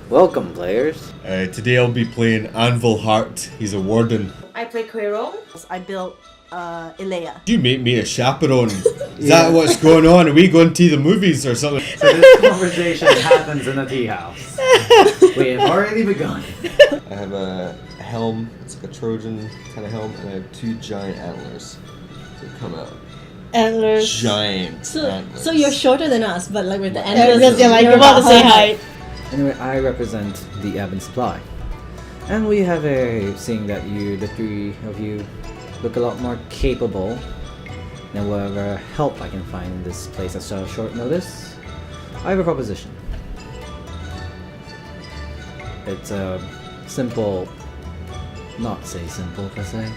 Welcome, players. Today I'll be playing Anvil Heart. He's a warden. I play Rong. I built Ilea. You make me a chaperone. Is that what's going on? Are we going to the movies or something? So this conversation happens in a tea house. We have already begun. I have a helm, it's like a Trojan kind of helm, and I have 2 giant antlers that come out. Antlers. Giant antlers. So you're shorter than us, but like with the antlers, Because you're like about the same height. Anyway, I represent the ebb and supply. And we have seeing that the 3 of you look a lot more capable than whatever help I can find in this place at so short notice. I have a proposition. It's a simple, not say simple per se,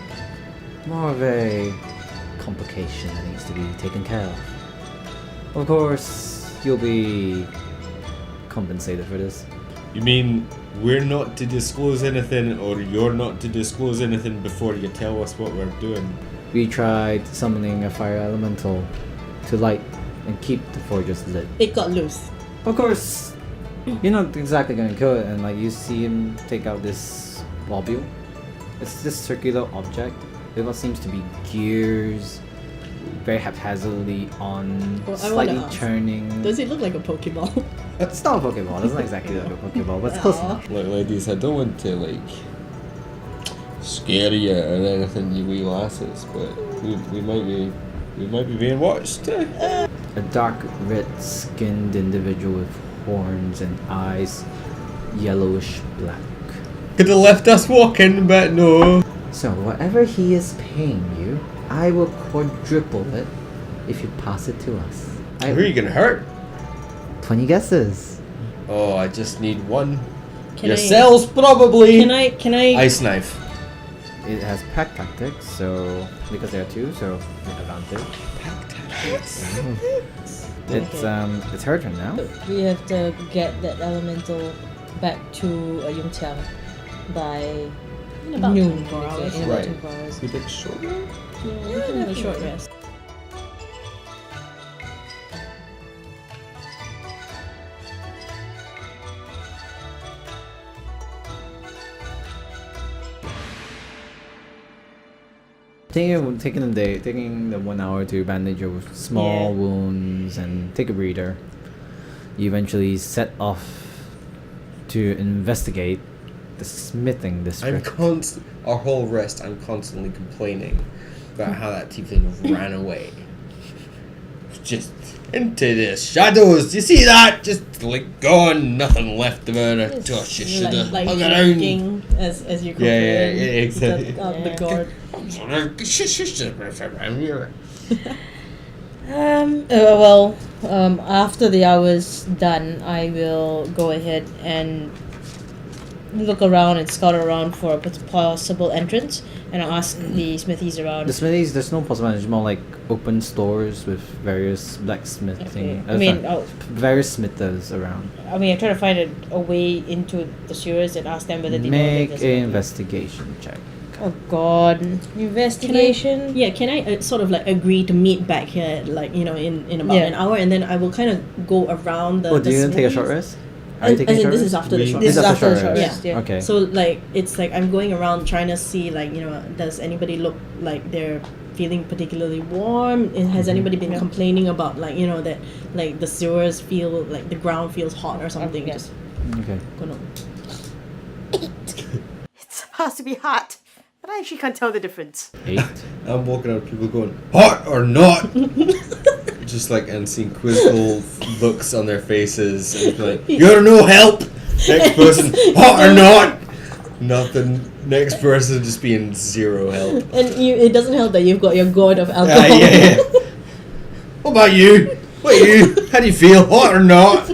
more of a complication that needs to be taken care of. Of course, you'll be compensated for this. You mean we're not to disclose anything, or you're not to disclose anything before you tell us what we're doing? We tried summoning a fire elemental to light and keep the forges lit. It got loose. Of course, you're not exactly gonna kill it, and like you see him take out this globule. It's this circular object. It what seems to be gears, very haphazardly on, slightly turning. Does it look like a Pokeball? It's not a Pokeball. It's not exactly like a Pokeball, but it's close enough. Look, ladies, I don't want to scare you or anything, you wee lasses, but we might be being watched. A dark red-skinned individual with horns and eyes, yellowish black. Could have left us walking, but no. So whatever he is paying you, I will quadruple it if you pass it to us. Who are you gonna hurt? 20 guesses. Oh, I just need one. Can Yourselves, probably. Can I? Ice knife. It has pack tactics, so because there are 2, so advantage. Pack tactics. It's her turn now. We have to get that elemental back to Yongqiang by noon. 4 hours. In about 2 hours. We take short now? Yeah, we can have a short rest. Taking the 1 hour to bandage your small wounds and take a breather. You eventually set off to investigate the smithing district. Our whole rest, I'm constantly complaining about how that tiefling ran away. Just into the shadows. You see that? Just like gone, nothing left of her. Gosh, you should have like hung around. drinking as you Yeah, exactly. The guard. After the hour's done, I will go ahead and look around and scout around for a possible entrance, and I'll ask the smithies around. The smithies, there's no possible advantage, more like open stores with various blacksmithing. Okay. Various smithers around. I try to find a way into the sewers and ask them whether they Make know an investigation check. Oh God! Investigation. Can I sort of like agree to meet back here, like in about an hour, and then I will kind of go around the. Oh, do you take a short rest? Are you taking a short this rest? is after the short. This is after the short short rest. rest. Yeah. Okay. So like it's like I'm going around trying to see does anybody look like they're feeling particularly warm? And has anybody been complaining about that like the sewers feel like the ground feels hot or something? Okay. Just Okay. gonna. It's supposed to be hot, but I actually can't tell the difference. 8. I'm walking around, people going, hot or not? Just like, and seeing quizzical looks on their faces, and like, you're no help! Next person, hot or not? Nothing. Next person just being 0 help. And it doesn't help that you've got your gourd of alcohol. Yeah. What about you? What are you? How do you feel? Hot or not?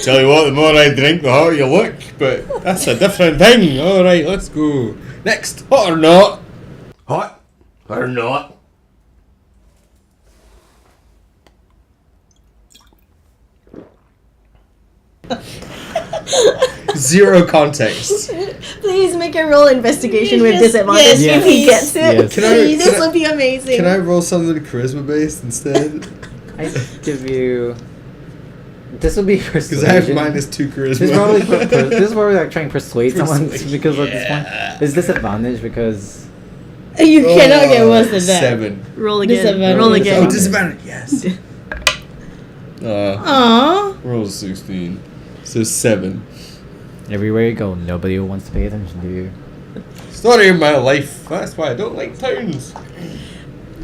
Tell you what, the more I drink, the hotter you look. But that's a different thing. All right, let's go. Next, hot or not? Hot or not? Zero context. Please make a roll investigation with disadvantage yes, if he gets it. Yes. This would be amazing. Can I roll something charisma based instead? I give you This would be Because I have persuasion. -2 charisma. This is probably this is where we're like trying to persuade someone Persuasion, because at this point it's disadvantage because You cannot get worse than that. 7. Roll again. Disadvantage. Roll Oh, again. disadvantage. Yes. Aww. Roll 16. So 7. everywhere you go, nobody wants to pay attention to you. Story of my life. That's why I don't like towns.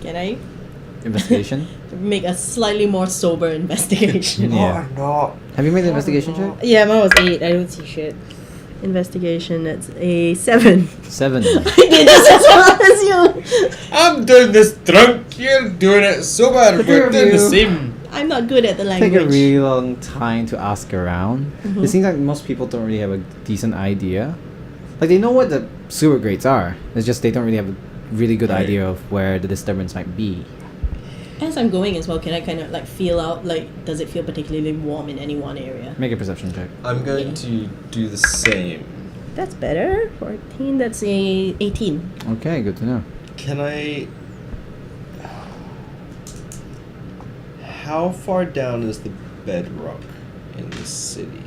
Can I Investigation. make a slightly more sober investigation? Yeah. not. Have you made the investigation check? Yeah, mine was 8. I don't see shit. Investigation, that's a 7. 7. I did just as well as you. I'm doing this drunk. You're doing it sober. We're doing the same. I'm not good at the Take language. a really long time to ask around. It seems like most people don't really have a decent idea. Like they know what the sewer grates are. It's just they don't really have a really good idea of where the disturbance might be. As I'm going as well, can I kind of like feel out, like, does it feel particularly warm in any one area? Make a perception check. I'm going to do the same. That's better. 14, that's a 18. Okay, good to know. Can I... How far down is the bedrock in the city?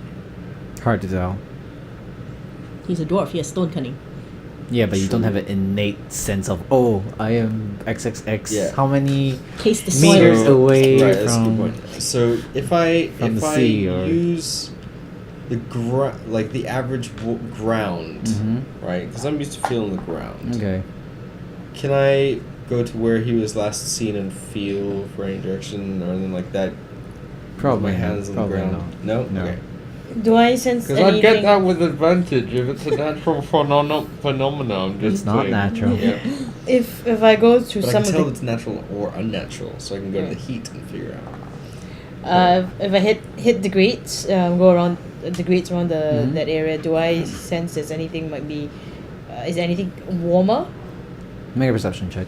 Hard to tell. He's a dwarf, he has stone cunning. Yeah, but you don't have an innate sense of I am XXX. Yeah. How many Case the meters soil. away Right, that's a from? good point. So if I from the sea, or- use the like the average ground, Mhm. right? Because I'm used to feeling the ground. Okay. Can I go to where he was last seen and feel for any direction or anything like that? Probably My hands not. on the Probably ground. not. No. No. Okay. Do I sense Because anything? I'd get that with advantage if it's a natural phenomenon. I'm just It's not saying. natural. Yeah. If I go to But I some can of tell the it's natural or unnatural, so I can go to the heat and figure out. if I hit the grates, go around the grates around the Mhm. that area, do I sense there's anything might be is there anything warmer? Make a perception check.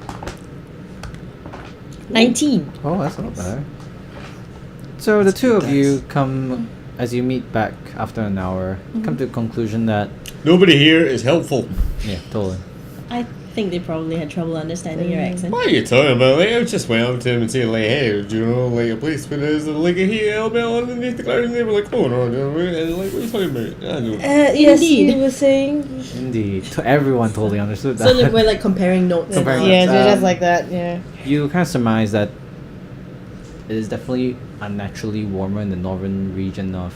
Mm-hmm. 19. Oh, that's not bad. So the two of you come, as you meet back after an hour, come to the conclusion that Nobody here is helpful. yeah, totally. I think they probably had trouble understanding your accent. What are you talking about? Like, I just went up to him and said, like, hey, do you know, like, a place where there's like a heat element underneath the ground? And they were like, oh, no, no, and like, what are you talking about? I don't know. Yes, Indeed. you were saying. Indeed, everyone totally understood that. So like, we're like comparing notes. Comparing and Yeah, notes. they're just like that. Yeah. You kind of surmise that it is definitely unnaturally warmer in the northern region of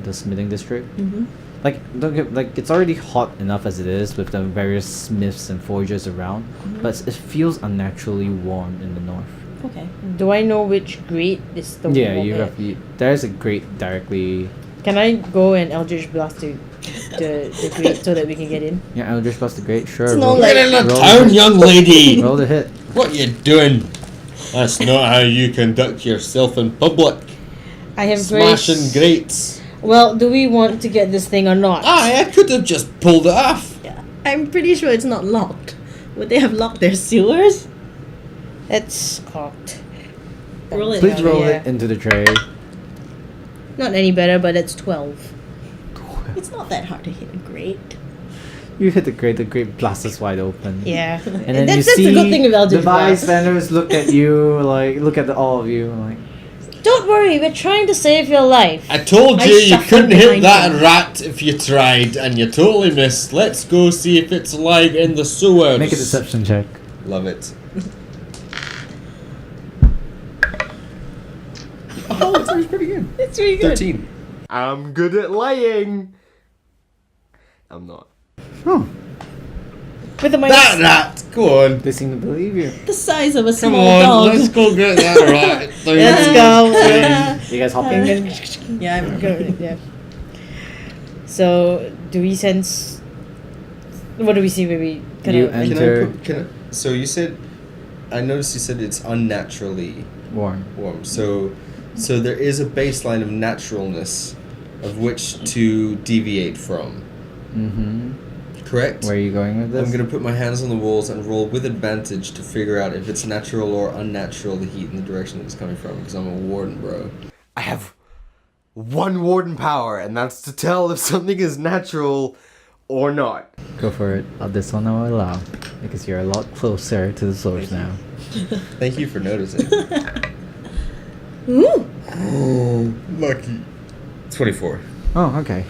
the smithing district. Mm-hmm. Like, don't get, like it's already hot enough as it is with the various smiths and forgers around, but it feels unnaturally warm in the north. Okay. Do I know which grate is the Yeah, warm- you roughly there's a grate directly. Can I go and Eldritch Blast the grate so that we can get in? Yeah, Eldritch plus the grate. Sure. It's roll, not like- Get in the roll town, the- young lady! roll the hit. What you doing? That's not how you conduct yourself in public. I have Smashing grace. grates. Well, do we want to get this thing or not? I could have just pulled it off. Yeah. I'm pretty sure it's not locked. Would they have locked their sewers? It's cocked. Roll it. Please now. roll yeah. it into the tray. Not any better, but it's 12. It's not that hard to hit a grate. You hit the grate blasts wide open. Yeah. And then that's, you see a good thing about the Eldritch Blast. bystanders look at you, like look at all of you, like Don't worry, we're trying to save your life. I told I you you shuffled couldn't hit behind that him. rat if you tried, and you totally missed. Let's go see if it's alive in the sewers. make a deception check. Love it. Oh, it sounds pretty good. It's really good. 13. I'm good at lying. I'm not. Oh, With the That rat! Go on. they seem to believe you. The size of a Come small on, dog. let's go get that rat. Let's go. You guys hopping? Yeah, I'm Good, yeah. So, do we sense? What do we see when we kind You of? enter So you said, I noticed you said it's unnaturally warm. warm. So there is a baseline of naturalness of which to deviate from. Mm-hmm. Correct? Where are you going with this? I'm gonna put my hands on the walls and roll with advantage to figure out if it's natural or unnatural, the heat in the direction it's coming from, because I'm a warden, bro. I have one warden power, and that's to tell if something is natural or not. Go for it. This one I'll allow. because you're a lot closer to the source now. Thank you for noticing. Ooh. Oh, lucky. 24. Oh, okay.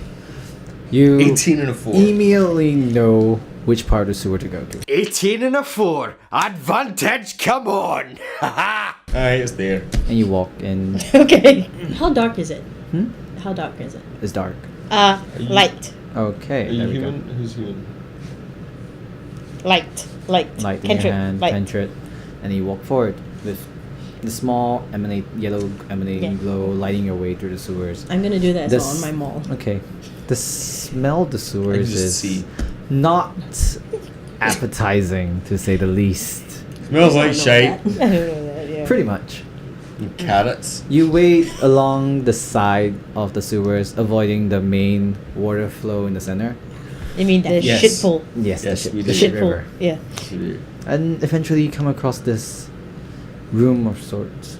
You 18 and a 4. immediately know which part of the sewer to go to. 18 and a 4. Advantage, come on! Aye, it's there. And you walk in. Okay. How dark is it? Hmm? How dark is it? It's dark. you- Light. Okay, Are you there we human? go. Who's human? Light. Light in your Cantrip. hand, Light. cantrip, and you walk forward with the small yellow emanating Yeah. glow lighting your way through the sewers. I'm gonna do that as This- well on my mall. Okay. The smell of the sewers just is see. not appetizing, to say the least. Smells I like know shite. that. I don't know that, yeah. Pretty much. And carrots. You wait along the side of the sewers, avoiding the main water flow in the center. You mean the Yes. shit pool? Yes, Yes, the we ship, the did. ship Shit pool. river. Yeah. And eventually you come across this room of sorts.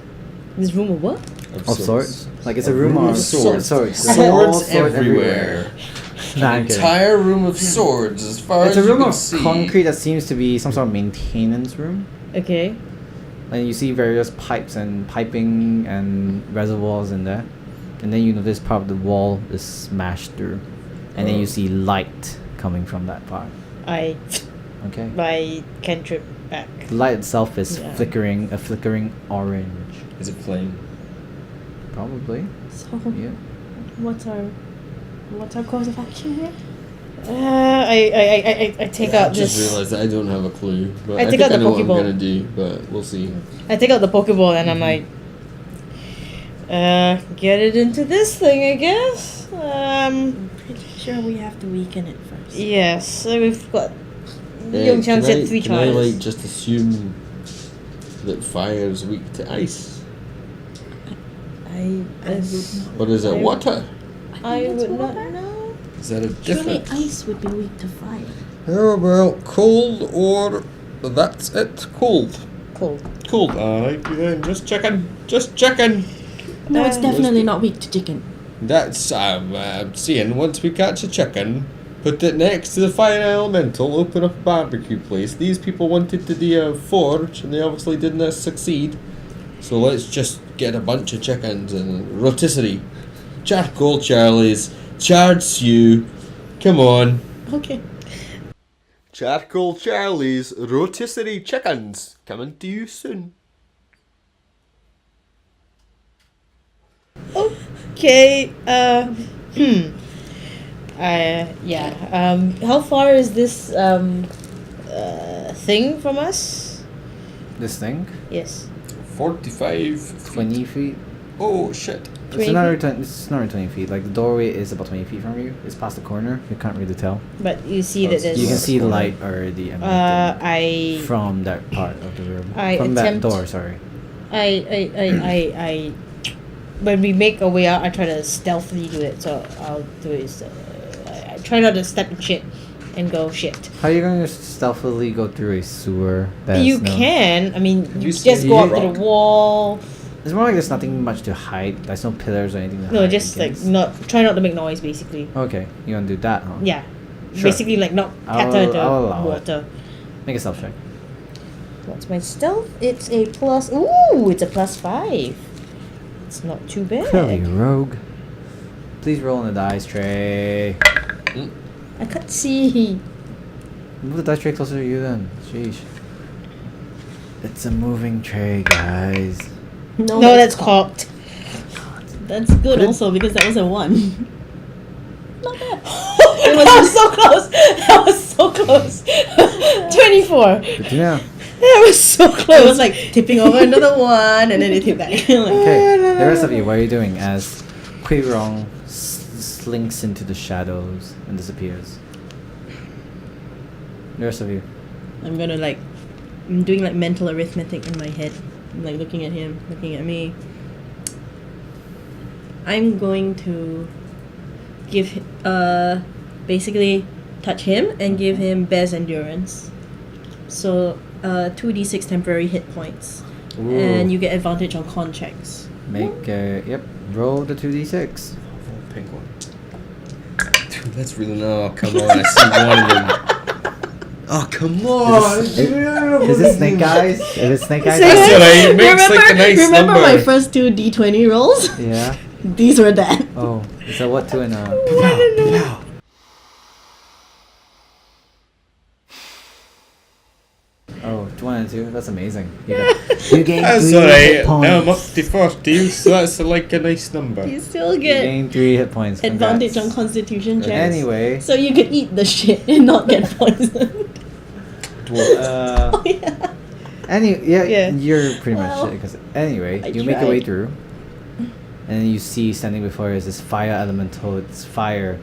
This room of what? Of sorts? Like it's a room of swords. Swords. Swords everywhere. Nah, I'm An kidding. entire room of swords, as far It's as a room you can of see. concrete that seems to be some sort of maintenance room. Okay. And you see various pipes and piping and reservoirs in there. And then you notice part of the wall is smashed through. And then you see light coming from that part. I Okay? cantrip back. The light itself is Yeah. flickering, a flickering orange. Is it flame? Probably. So, Yeah. what's our course of action here? I take I out just this. realized that I don't have a clue. But I I take think out I the know what I'm Pokeball. gonna do, but we'll see. I take out the Pokeball and I'm like, get it into this thing, I guess. I'm pretty sure we have to weaken it first. Yes. So we've got. Young Chan said 3 Can I tries. just assume that fire is weak to ice? I would not. Or is it water? I think it's would not water. know. Is that a Surely difference? ice would be weak to fire. Oh well, cold or that's it. Cold. Cold. Cold. Alright, then just checking. Just checking. No, it's Uh, definitely not weak to chicken. That's seeing. Once we catch a chicken, put it next to the fire elemental, open up a barbecue place. These people wanted to do a forge, and they obviously didn't succeed. So let's just get a bunch of chickens and rotisserie, charcoal Charlies, charred stew. Come on. Okay. Charcoal Charlie's rotisserie chickens coming to you soon. Okay. Yeah. How far is this thing from us? This thing? Yes. 45. 20 feet? Oh shit. It's 20 another feet? 20, it's another 20 feet. Like the doorway is about 20 feet from you. It's past the corner. You can't really tell. But you see Oh, that so there's. You can see the corner. light already emanating I from that part of the room. I from that attempt- door, sorry. I when we make our way out, I try to stealthily do it. So I'll do it. I try not to step in shit and go shit. How are you going to stealthily go through a sewer? That's You no- can. I mean, you you just seen go up the to rock? the wall. It's more like there's nothing much to hide. There's no pillars or anything to No, hide just like against. not try not to make noise, basically. Okay, you want to do that, huh? Yeah. Sure. Basically, like not I'll cater the allow it. water. Make a stealth check. What's my stealth? It's a plus. Ooh, it's a +5. It's not too bad. Clearly, rogue. Please roll on the dice tray. I can't see. Move the dice tray closer to you then. Sheesh. It's a moving tray, guys. No, that's cocked. That's good Put it- also because that was a 1. Not bad. That was so close. That was so close. 24. But you know. That was so close. It was like tipping over another 1 and then it hit back. Like, Okay, the rest of you, what are you doing as Rong slinks into the shadows and disappears? The rest of you. I'm gonna like, I'm doing like mental arithmetic in my head. I'm like looking at him, looking at me. I'm going to give, basically touch him and give him Bear's Endurance. So, 2d6 temporary hit points. And you get advantage on con checks. Make yep. Roll the 2d6. Pink one. Dude, that's really no. Come on, I see one of them. Oh, come on! Is it snake eyes? If it's snake eyes, That's what I makes like a nice remember number. my first two D20 rolls? yeah. These were that. Oh, so what two and Oh, 1 and 2. That's amazing. You gain That's 3 alright. hit points. Now I'm up to 40, so that's like a nice number. You still You get gain 3 hit points. advantage Congrats. on Constitution checks. Anyway, So you could eat the shit and not get poisoned. uh, Yeah. yeah, you're pretty Well, much it. Because anyway, I you make your way tried. through, and you see standing before you is this fire elemental. It's fire,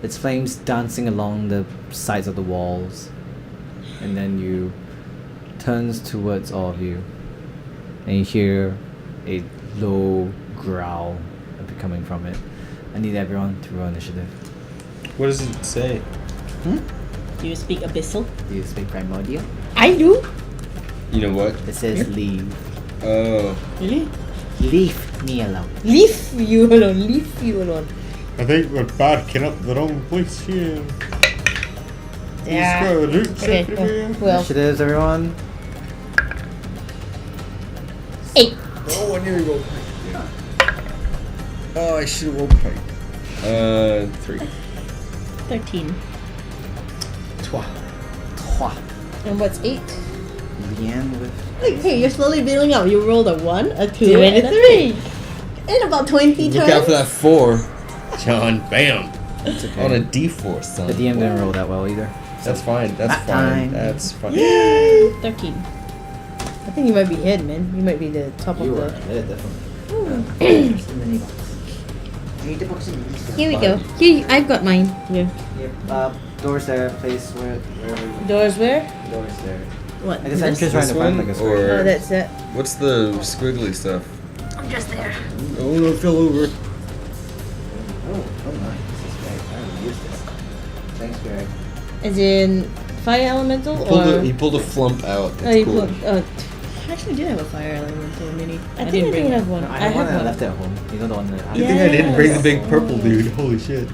it's flames dancing along the sides of the walls, and then you turns towards all of you, and you hear a low growl coming from it. I need everyone to roll initiative. What does it say? Do you speak Abyssal? Do you speak primordial? I do. You know what? It says leave. Oh. Really? Leave me alone. Leave you alone. Leave you alone. I think we're barking up the wrong place here. Yeah. Okay. Well, Initiatives, everyone. 8. Oh, I nearly rolled pipe. Oh, I should have rolled pipe. 3. 13. Twa. And what's 8? Lian with. Okay, you're slowly building up. You rolled a 1, a 2, Two and a 3. In about 20 Look turns. out for that 4. John, bam! It's okay. On a D4, son. The DM didn't roll that well either. That's fine. That's That fine. time. That's fine. 13. I think you might be ahead, man. You might be the top You of were the. definitely. Here we go. Here, I've got mine. Yeah. Yep. Doors there. Place where Doors where? doors there. What? I guess this? entrance right in the front, one, like a square. Oh, that's it. What's the squiggly stuff? I'm just there. Oh no, it fell over. Oh nice. This is great. I haven't used this. Thanks, Gregg. As in fire elemental He pulled a flump out. Oh, That's you cool. put. Oh, I actually did have a fire elemental mini. I think I didn't have one. No, I I have one have that I one. left at home. You know the one that I Good thing I didn't bring the big Yes. purple dude. Holy shit.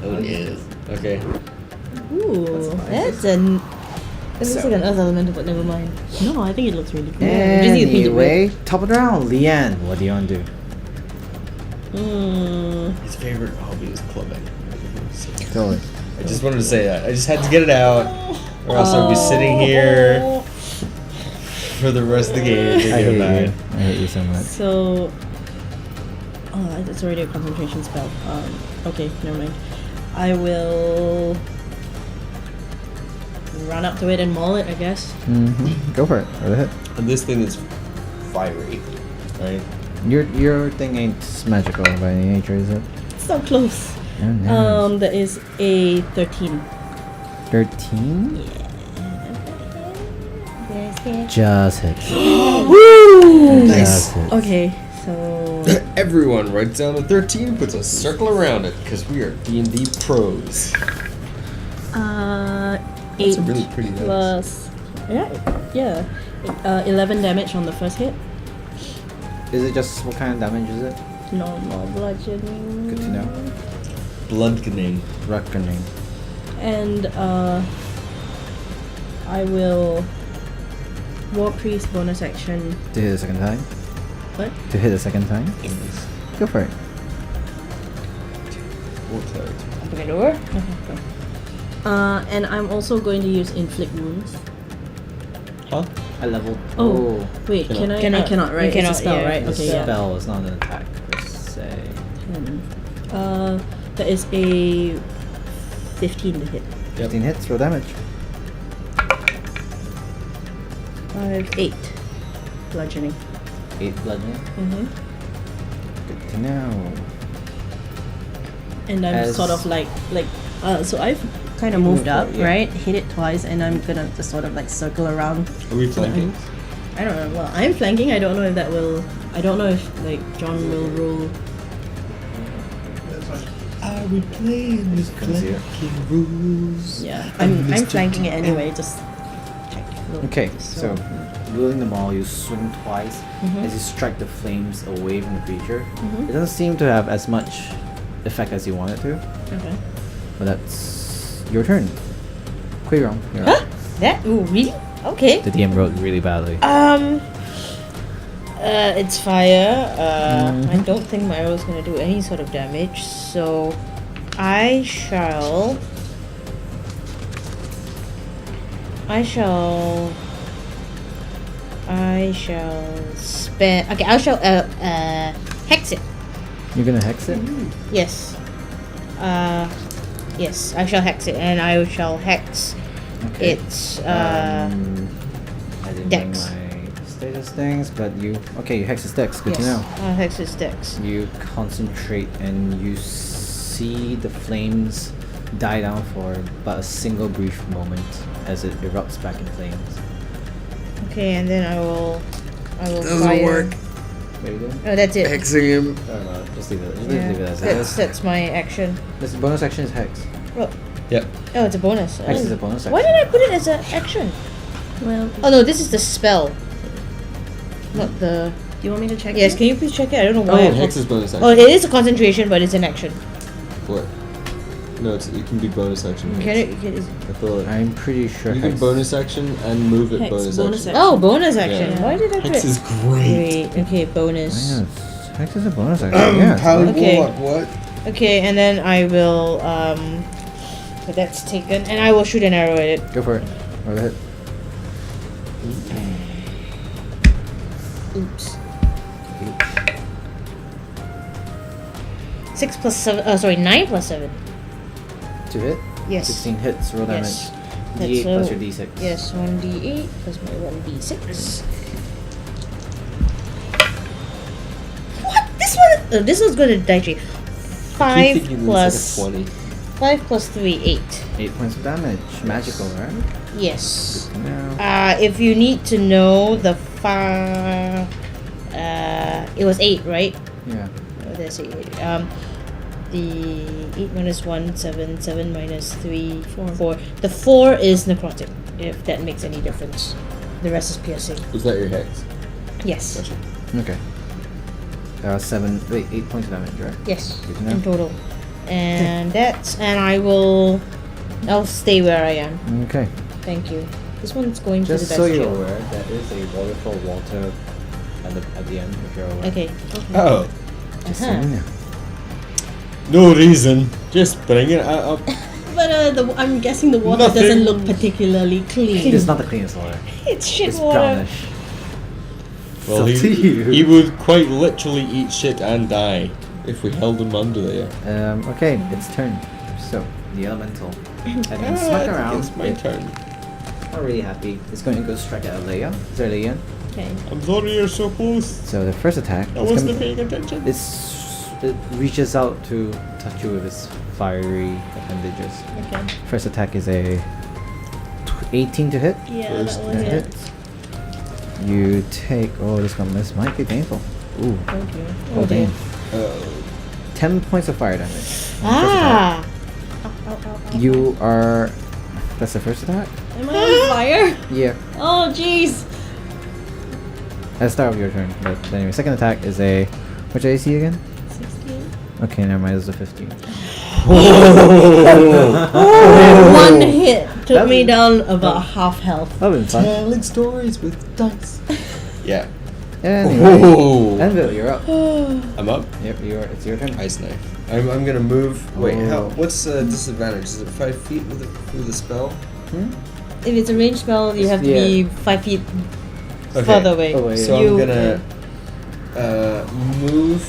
Oh yes. Okay. Ooh, that's an. It looks like an earth elemental, but never mind. No, I think it looks really cool. Just need to paint it Anyway, top of the round, Lian. What do you want to do? His favorite hobby is clubbing. Totally. I just wanted to say that. I just had to get it out, or else I'd be sitting here for the rest of the game. I hate you. I hate you so much. So, oh, it's already a concentration spell. Okay, never mind. I will run up to it and maul it, I guess. Mm-hmm. Go for it. Go ahead. And this thing is fiery, right? Your thing ain't magical by any nature, is it? It's so close. Oh, nice. That is a 13. 13? Yes, Just hits. Woo! Just hits. Okay, so Everyone writes down a 13, puts a circle around it, because we are D&D pros. 8 That's a really pretty dice. plus 11 damage on the first hit. Is it just what kind of damage is it? Normal bludgeoning. Good to know. Bludgeoning. Reckoning. And I will War Priest bonus action. To hit a second time? What? To hit a second time? Yes. Go for it. War cleric. Open the door. And I'm also going to use inflict wounds. Huh? I leveled. Oh, wait, can I? Cannot. I cannot, right? You cannot, It's a spell, yeah, right? It's Okay, a yeah. spell, it's not an attack per se. That is a 15 to hit. 15 hits, roll damage. 8 bludgeoning. 8 bludgeoning. Mm-hmm. Good to know. And I'm As- sort of so I've kind of moved up, forward, yeah. right? Hit it twice, and I'm gonna just sort of like circle around. Are we flanking? I don't know. Well, I'm flanking. I don't know if that will. I don't know if like John will roll. Are we playing with flanking rules? Yeah, I'm flanking it anyway. Just check. Okay, so wielding the maul, you swing twice as you strike the flames away from the creature. It doesn't seem to have as much effect as you want it to, Okay. but that's your turn. Quite wrong. You're Huh? right. That? Ooh, really? Okay. The DM wrote really badly. It's fire. Mm-hmm. I don't think my arrow is gonna do any sort of damage, so I shall spend. Okay, I shall hex it. You're gonna hex it? Yes. Yes, I shall hex it, and I shall hex Okay. its I didn't Dex. bring my status things, but you hex its dex. Good yes, to know. I'll hex its dex. You concentrate and you see the flames die down for but a single brief moment as it erupts back in flames. Okay, and then I will Doesn't fire. work. What are you doing? Oh, that's it. Hexing him. Oh, no, just leave it. Just Yeah, leave it as it that's is. that's my action. This bonus action is hex. Well, Yep. oh, it's a bonus. Hex Oh. is a bonus action. Why did I put it as an action? Well, Oh no, this is the spell, not the. do you want me to check? Yes, it? can you please check it? I don't know Oh, why. hex is bonus action. Oh, it is a concentration, but it's an action. What? No, it can be bonus action. Can it? I thought I'm pretty sure you can hex. bonus action and move it Hex, bonus bonus action. action. Oh, bonus action. Yeah. Why did I put Hex it? is great. Wait, okay, bonus. Yes. Hex is a bonus action. Yeah. it's Power fine. Okay. Warlock, what? Okay, and then I will so that's taken, and I will shoot an arrow at it. Go for it. Roll the hit. Oops. 6 plus 7. Sorry, 9 plus 7. To hit. Yes. 16 hits. Roll damage. Yes. D8 That's plus so- your D6. Yes, 1d8 plus my 1d6. What? This one's going to die tree. I keep 5 thinking plus it's like a 20. 5 plus 3, 8. 8 points of damage. Magical, right? Yes. No. If you need to know the it was 8, right? Yeah. Oh, there's 8. The 8 minus 1, 7, 7 minus 3, 4. The 4 is necrotic, if that makes any difference. The rest is piercing. Was that your hex? Yes. Gotcha. Okay. 8 points of damage, right? Yes, Good to know. in total. And I'll stay where I am. Okay. Thank you. This one's going Just to the so best you're jail. aware, there is a waterfall water at the end, if you're aware. Okay. Oh. Just so Uh-huh. you know. No reason. Just bring it up. But I'm guessing the water Nothing. doesn't look particularly clean. It's not the cleanest water. It's shit It's water. brownish. Well, It's up to you. he would quite literally eat shit and die if we held him under there. Okay, it's turn. So, the elemental. And then smack around. It's my turn. Not really happy. It's going to go strike at Leia. Is there Lian? Okay. I'm sorry you're so close. So the first attack. I is wasn't gonna- paying attention. it reaches out to touch you with its fiery appendages. Okay. First attack is a 18 to hit. Yeah, First that was That it. hits. You take. Oh, this might be painful. Ooh. Okay. Oh, damn. Oh. 10 points of fire damage. Ah! You are. That's the first attack? Am I on fire? Yeah. Oh, jeez. At the start of your turn. But anyway, second attack is a. Which AC again? 16. Okay, never mind. It's a 15. One hit took That me was- down about half health. That would have been fun. Telling stories with dice. Yeah. Anyway. Oh. Anvil, you're up. I'm up. Yep, it's your turn. Ice knife. I'm gonna move. Wait, Oh. what's disadvantage? Is it 5 feet with a spell? If it's a ranged spell, you have to be 5 feet Okay. further away. Oh, wait, So You- I'm gonna move.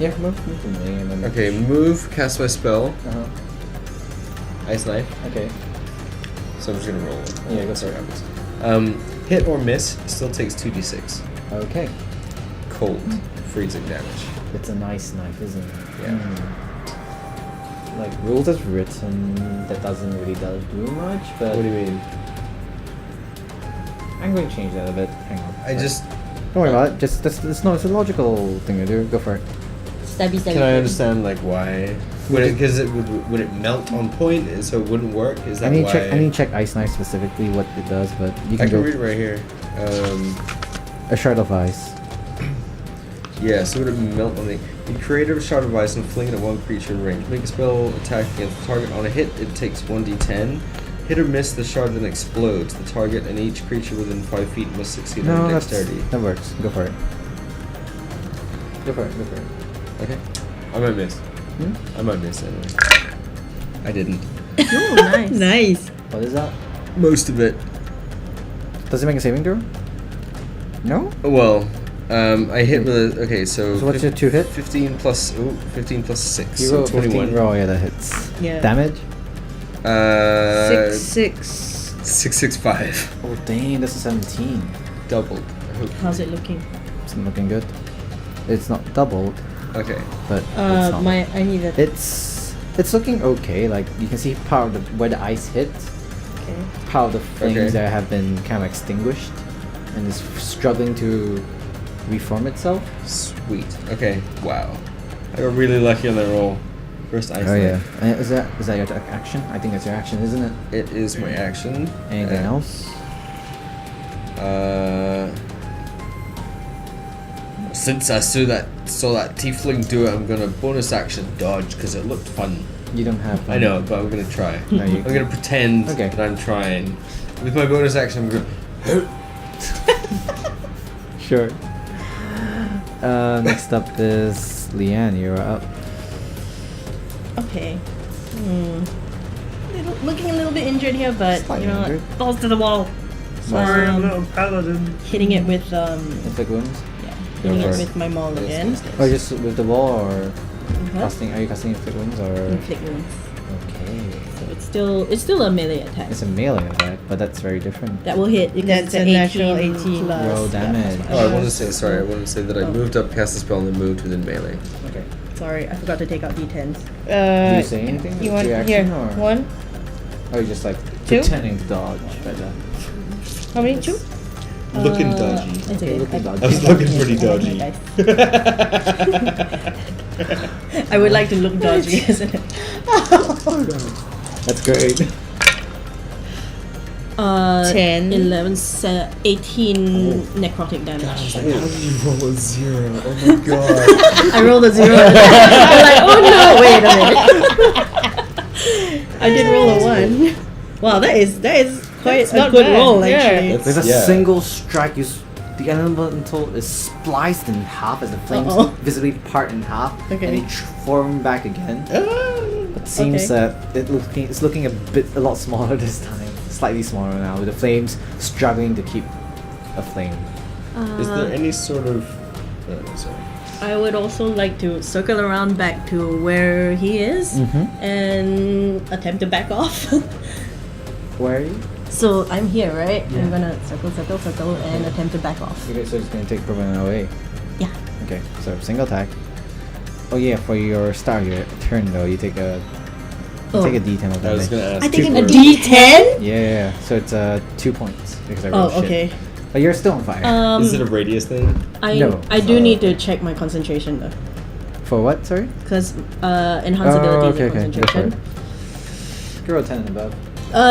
Yeah, move to me and then. Okay, move. Cast my spell. Uh-huh. Ice knife. Okay. So I'm just gonna roll it. Yeah, go for Sorry, it. obvious. Hit or miss still takes 2d6. Okay. Cold, freezing damage. It's a nice knife, isn't it? Yeah. Like, rules as written, that doesn't really do much, but. What do you mean? I'm going to change that a bit. Hang on. I just Don't worry about it. Just it's a logical thing to do. Go for it. Stabby, stabby. can I understand like why? Because would it melt on point, so it wouldn't work? Is that I need why? to check ice knife specifically what it does, but you I can can go read it right here. a shard of ice. Yeah, so would it melt on the... You create a shard of ice and fling it at one creature in range. Make a spell attack against the target. On a hit, it takes 1d10. Hit or miss, the shard then explodes. The target and each creature within 5 feet must succeed No, on that's, dexterity. that works. Go for it. Go for it. Go for it. Okay. I might miss. Hmm? I might miss anyway. I didn't. Oh, nice. Nice. What is that? Most of it. Does it make a saving throw? No? Well, I hit with a, okay, so... So what's your 2 hit? 15 plus 6, You so roll 21. 15 roll, yeah, that hits. Yeah. Damage? 6. 665. Oh dang, that's a 17. Doubled. I hope. How's it looking? It's not looking good. It's not doubled, Okay. but it's not. I need that. It's looking okay. Like you can see part of the where the ice hit, Okay. part of the flames Okay. there have been kind of extinguished, and is struggling to reform itself. Sweet. Okay. Wow. I got really lucky on that roll. First ice. Oh yeah. knife. And is that your action? I think that's your action, isn't it? It is my action. Anything else? Since I saw that tiefling do it, I'm gonna bonus action dodge because it looked fun. You don't have. I know, but I'm gonna try. No, you I'm gonna pretend Okay. that I'm trying. With my bonus action, I'm gonna. Sure. Next up is Lian. You're up. Okay. Looking a little bit injured here, but Slightly you know, injured. balls to the wall. Sorry, I'm not a paladin. Hitting it with Inflict wounds. hitting for it it. with my maul again. Oh, just with the wall or What? casting? Are you casting inflict wounds or? Inflict wounds. Okay. So it's still a melee attack. It's a melee attack, but that's very different. That will hit because That's it's a natural 18 18. plus. Roll damage. Oh, I want to say sorry. I want to say that I Oh. moved up, cast the spell, and then moved within melee. Okay. Sorry, I forgot to take out D10s. Do you say anything? You with want your here? action, or? One. Or you just like Two? pretending to dodge right there? How many? 2? Looking dodgy. It's Okay, okay. looking dodgy. I was looking pretty I like dodgy. my dice. I would like to look dodgy, isn't it? That's great. 10. 11, 18 necrotic damage. How did you roll a 0? Oh my god. I rolled a 0. I'm like, oh no, wait a minute. I did roll a 1. Wow, that is quite That's a not good bad. roll, Yeah. actually. With a Yeah. single strike, the elemental is spliced in half as the flames Uh-oh. visibly part in half, Okay. and they form back again. It seems Okay. that it's looking a lot smaller this time, slightly smaller now, with the flames struggling to keep aflame. Is there any sort of? Sorry. I would also like to circle around back to where he is and attempt to back off. Where are you? So I'm here, right? Yeah. I'm gonna circle, and attempt to back off. Okay, so it's gonna take Pearline away. Yeah. Okay, so single attack. Oh yeah, for your start of your turn though, you take a take a D10 of I was damage. gonna ask. I take you a for- D10? Yeah, so it's 2 points because I rolled Oh, okay. shit. But you're still on fire. Is it a radius thing? No. I do need to check my concentration though, For what? Sorry. because enhance ability is a Go for concentration. it. You roll 10 and above.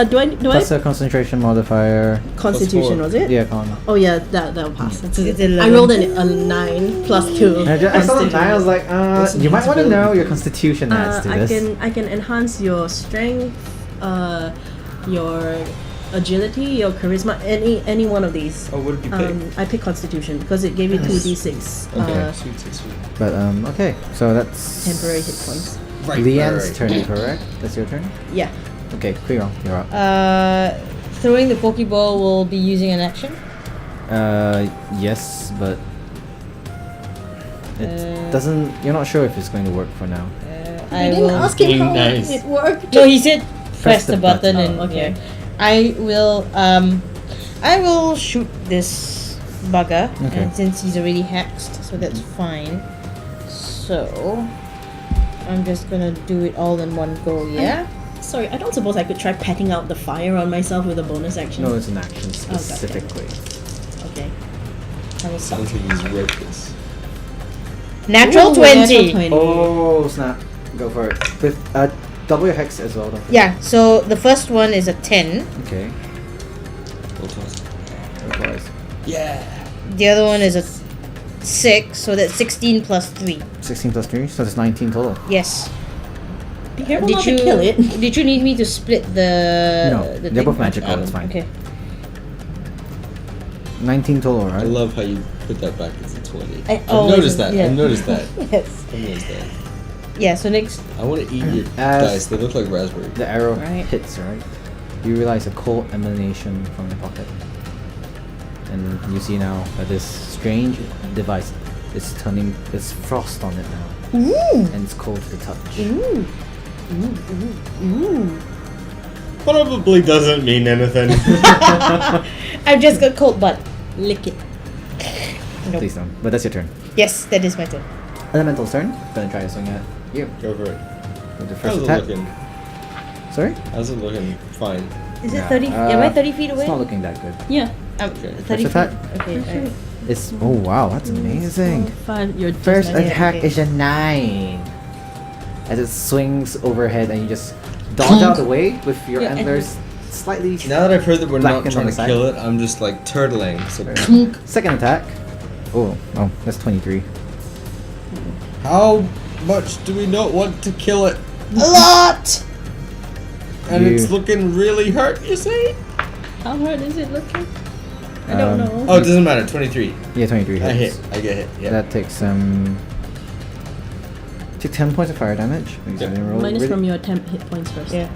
Do I Plus a concentration modifier. Constitution four. was it? Yeah, con. Oh yeah, that'll pass. It's I 11. rolled a 9 plus 2. I saw the 9, I was like, you might want to know your constitution adds to I this. can enhance your strength, your agility, your charisma, any one of these. Oh, what did you pick? I picked Constitution because it gave you 2d6 Okay. Sweet. But, okay, so that's... temporary hit points. Leanne's turn, correct? That's your turn? Yeah. Okay, clear on. You're up. Throwing the Pokeball will be using an action. Yes, but... It doesn't... You're not sure if it's going to work for now. I didn't will. ask him how Nice. it worked. No, he said press the button button. and Okay. yeah. I will shoot this bugger, Okay. and since he's already hexed, so that's fine. So I'm just gonna do it all in one go. Yeah. Sorry, I don't suppose I could try patting out the fire on myself with a bonus action. No, it's an action specifically. Okay. I will Sounds like he's wrote this. Natural Ooh, 20. natural 20. Oh, snap. Go for it. With, double your hex as well, don't forget. Yeah. So the first one is a 10. Okay. Otherwise. Yeah. The other one is a 6. So that's 16 plus 3. 16 plus 3, so that's 19 total. Yes. Be careful Did not you to kill it. Did you need me to split the? No, the they're thing? both magical. That's fine. Okay. 19 total, I right? love how you put that back as a 20. I I've always- noticed that. yeah. I've noticed that. Yes. I've noticed that. Yeah. So next. I want to eat your As- dice. They look like raspberry. The arrow Right. hits, right? You realize a cold emanation from your pocket. And you see now that this strange device is turning, there's frost on it now. And it's cold to the touch. Probably doesn't mean anything. I've just got cold butt. Lick it. Nope. Please don't. But that's your turn. Yes, that is my turn. Elemental's turn. Gonna try to swing at you. Go for it. With the How's first it attack. looking? Sorry? How's it looking? Fine. Is it Yeah, 30? Am I 30 feet away? It's not looking that good. Yeah. Okay. 30 First attack. feet. Okay. Alright. It's oh wow, that's amazing. 5. You're just First like- attack okay. is a 9. As it swings overhead and you just dodge out the way with your Yeah, and- antlers slightly. Now that I've heard that we're Black not and trying on to the kill it, I'm just like turtling. So Second attack. Oh, that's 23. how much do we not want to kill it? A lot. And You- it's looking really hurt, you say? How hard is it looking? I don't know. Oh, it doesn't matter. 23. Yeah, 23 I hits. hit. I get hit. Yeah. That takes take 10 points of fire damage. Because I Yep. didn't roll Minus really- from your temp hit points first. Yeah.